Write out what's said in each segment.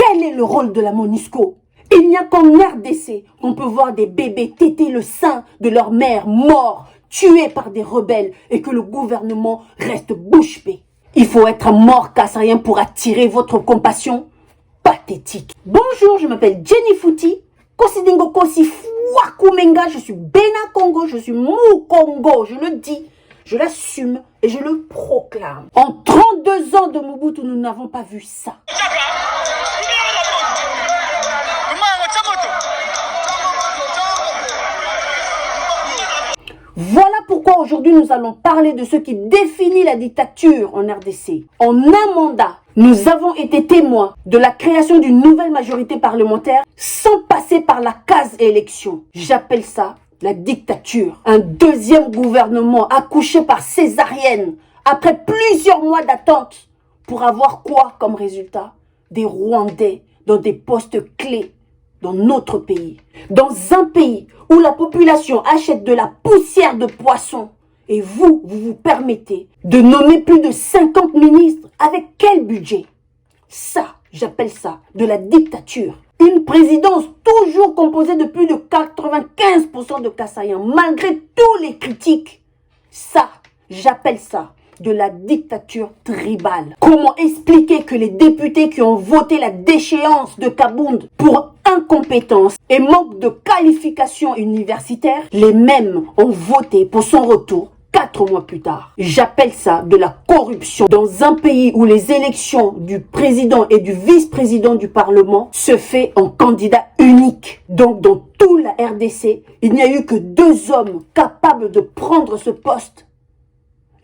Quel est le rôle de la MONUSCO? Il n'y a qu'en RDC qu'on peut voir des bébés téter le sein de leur mère morts, tués par des rebelles et que le gouvernement reste bouche bée. Il faut être mort kassaïen pour attirer votre compassion? Pathétique. Bonjour, je m'appelle Jenny Fouti. Kosidingo Kosi Fouakoumenga, je suis Bena Congo, je suis Mou Congo, je le dis, je l'assume et je le proclame. En 32 ans de Mobutu, nous n'avons pas vu ça. Voilà pourquoi aujourd'hui nous allons parler de ce qui définit la dictature en RDC. En un mandat, nous avons été témoins de la création d'une nouvelle majorité parlementaire sans passer par la case élection. J'appelle ça la dictature. Un deuxième gouvernement accouché par césarienne après plusieurs mois d'attente pour avoir quoi comme résultat? Des Rwandais dans des postes clés dans notre pays. Dans un pays où la population achète de la poussière de poisson et vous vous permettez de nommer plus de 50 ministres avec quel budget? Ça, j'appelle ça de la dictature. Une présidence toujours composée de plus de 95% de Kassaïens, malgré tous les critiques. Ça, j'appelle ça de la dictature tribale. Comment expliquer que les députés qui ont voté la déchéance de Kabound pour incompétence et manque de qualification universitaire, les mêmes ont voté pour son retour 4 mois plus tard? J'appelle ça de la corruption dans un pays où les élections du président et du vice-président du Parlement se fait en candidat unique. Donc dans toute la RDC, il n'y a eu que 2 hommes capables de prendre ce poste.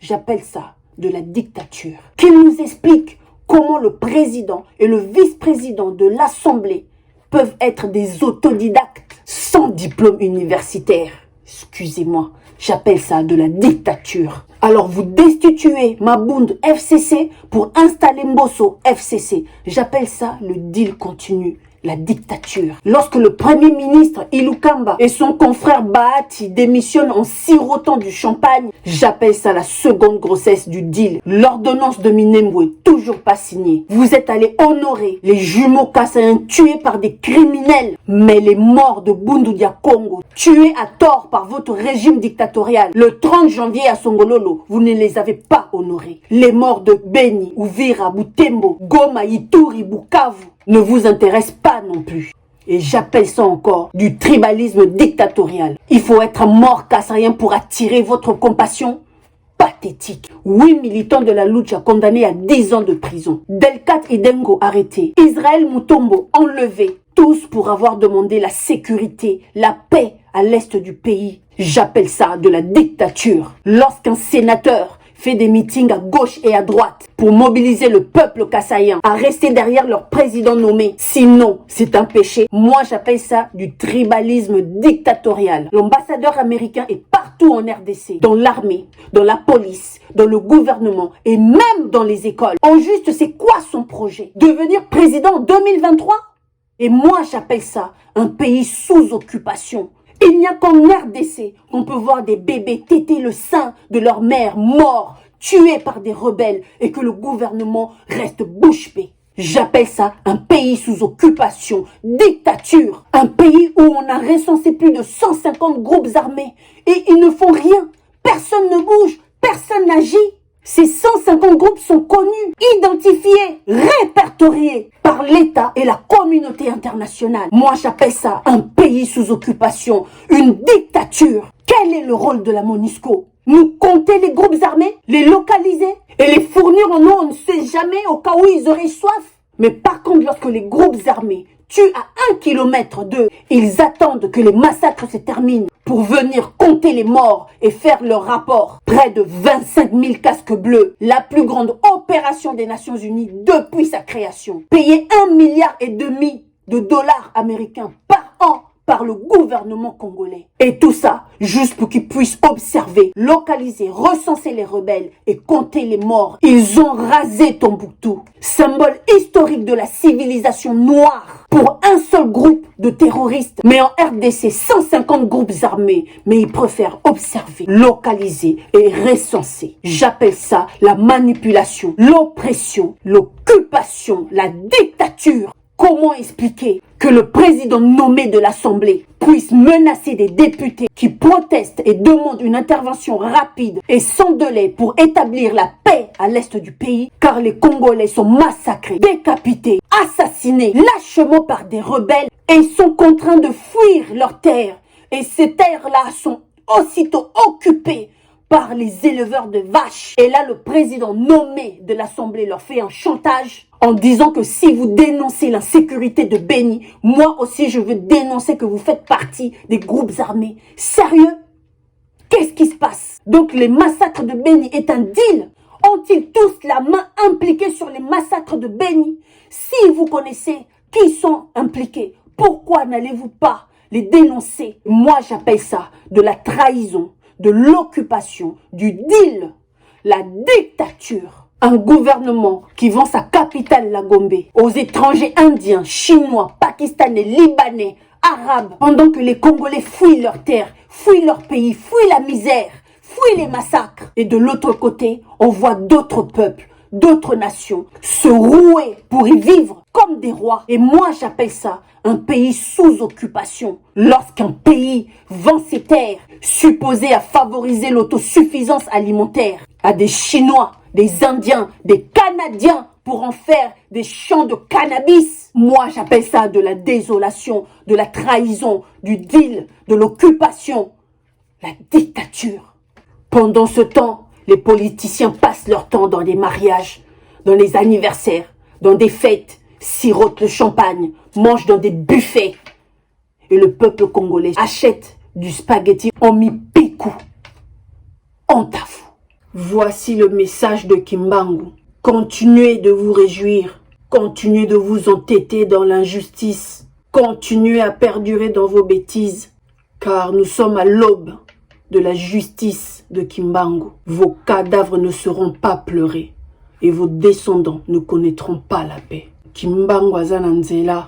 J'appelle ça de la dictature. Qu'il nous explique comment le président et le vice-président de l'Assemblée peuvent être des autodidactes sans diplôme universitaire. Excusez-moi, j'appelle ça de la dictature. Alors vous destituez Mabound FCC pour installer Mbosso FCC. J'appelle ça le deal continu. La dictature. Lorsque le premier ministre Ilukamba et son confrère Bahati démissionnent en sirotant du champagne, j'appelle ça la seconde grossesse du deal. L'ordonnance de Minembwe toujours pas signée. Vous êtes allé honorer les jumeaux kassaïens tués par des criminels, mais les morts de Bundudia Congo, tués à tort par votre régime dictatorial, le 30 janvier à Songololo, vous ne les avez pas honorés. Les morts de Beni, Uvira, Butembo, Goma, Ituri, Bukavu, ne vous intéresse pas non plus. Et j'appelle ça encore du tribalisme dictatorial. Il faut être mort kassaïen pour attirer votre compassion? Pathétique. 8 militants de la lucha condamnés à 10 ans de prison. Delcat Idengo arrêté. Israël Mutombo enlevé. Tous pour avoir demandé la sécurité, la paix à l'est du pays. J'appelle ça de la dictature. Lorsqu'un sénateur fait des meetings à gauche et à droite pour mobiliser le peuple kassaïen à rester derrière leur président nommé. Sinon, c'est un péché. Moi, j'appelle ça du tribalisme dictatorial. L'ambassadeur américain est partout en RDC, dans l'armée, dans la police, dans le gouvernement et même dans les écoles. Au juste, c'est quoi son projet? Devenir président en 2023? Et moi, j'appelle ça un pays sous occupation. Il n'y a qu'en RDC qu'on peut voir des bébés téter le sein de leur mère morts, tués par des rebelles et que le gouvernement reste bouche bée. J'appelle ça un pays sous occupation, dictature. Un pays où on a recensé plus de 150 groupes armés et ils ne font rien. Personne ne bouge, personne n'agit. Ces 150 groupes sont connus, identifiés, répertoriés par l'État et la communauté internationale. Moi, j'appelle ça un pays sous occupation, une dictature. Quel est le rôle de la MONUSCO? Nous compter les groupes armés, les localiser et les fournir en eau, on ne sait jamais au cas où ils auraient soif. Mais par contre, lorsque les groupes armés tuent à 1 kilomètre d'eux, ils attendent que les massacres se terminent pour venir compter les morts et faire leur rapport. Près de 25 000 casques bleus, la plus grande opération des Nations Unies depuis sa création. Payer 1,5 milliard de dollars américains par an par le gouvernement congolais. Et tout ça, juste pour qu'ils puissent observer, localiser, recenser les rebelles et compter les morts. Ils ont rasé Tombouctou, symbole historique de la civilisation noire, pour un seul groupe de terroristes. Mais en RDC, 150 groupes armés, mais ils préfèrent observer, localiser et recenser. J'appelle ça la manipulation, l'oppression, l'occupation, la dictature. Comment expliquer que le président nommé de l'Assemblée puisse menacer des députés qui protestent et demandent une intervention rapide et sans délai pour établir la paix à l'est du pays, car les Congolais sont massacrés, décapités, assassinés lâchement par des rebelles et ils sont contraints de fuir leurs terres. Et ces terres-là sont aussitôt occupées par les éleveurs de vaches. Et là, le président nommé de l'Assemblée leur fait un chantage en disant que si vous dénoncez l'insécurité de Beni, moi aussi je veux dénoncer que vous faites partie des groupes armés. Sérieux? Qu'est-ce qui se passe? Donc les massacres de Beni est un deal? Ont-ils tous la main impliquée sur les massacres de Beni? Si vous connaissez qui sont impliqués, pourquoi n'allez-vous pas les dénoncer? Moi j'appelle ça de la trahison, de l'occupation, du deal, la dictature. Un gouvernement qui vend sa capitale, la Gombe, aux étrangers indiens, chinois, pakistanais, libanais, arabes, pendant que les Congolais fuient leurs terres, fuient leur pays, fuient la misère, fuient les massacres. Et de l'autre côté, on voit d'autres peuples, d'autres nations se rouer pour y vivre comme des rois. Et moi, j'appelle ça un pays sous occupation. Lorsqu'un pays vend ses terres, supposées à favoriser l'autosuffisance alimentaire, à des Chinois, des Indiens, des Canadiens pour en faire des champs de cannabis. Moi, j'appelle ça de la désolation, de la trahison, du deal, de l'occupation, la dictature. Pendant ce temps, les politiciens passent leur temps dans les mariages, dans les anniversaires, dans des fêtes, sirotent le champagne, mangent dans des buffets. Et le peuple congolais achète du spaghetti en mi-picou. Honte à vous. Voici le message de Kimbangu. Continuez de vous réjouir. Continuez de vous entêter dans l'injustice. Continuez à perdurer dans vos bêtises. Car nous sommes à l'aube de la justice de Kimbangu. Vos cadavres ne seront pas pleurés. Et vos descendants ne connaîtront pas la paix. Kimbangu aza na nzela.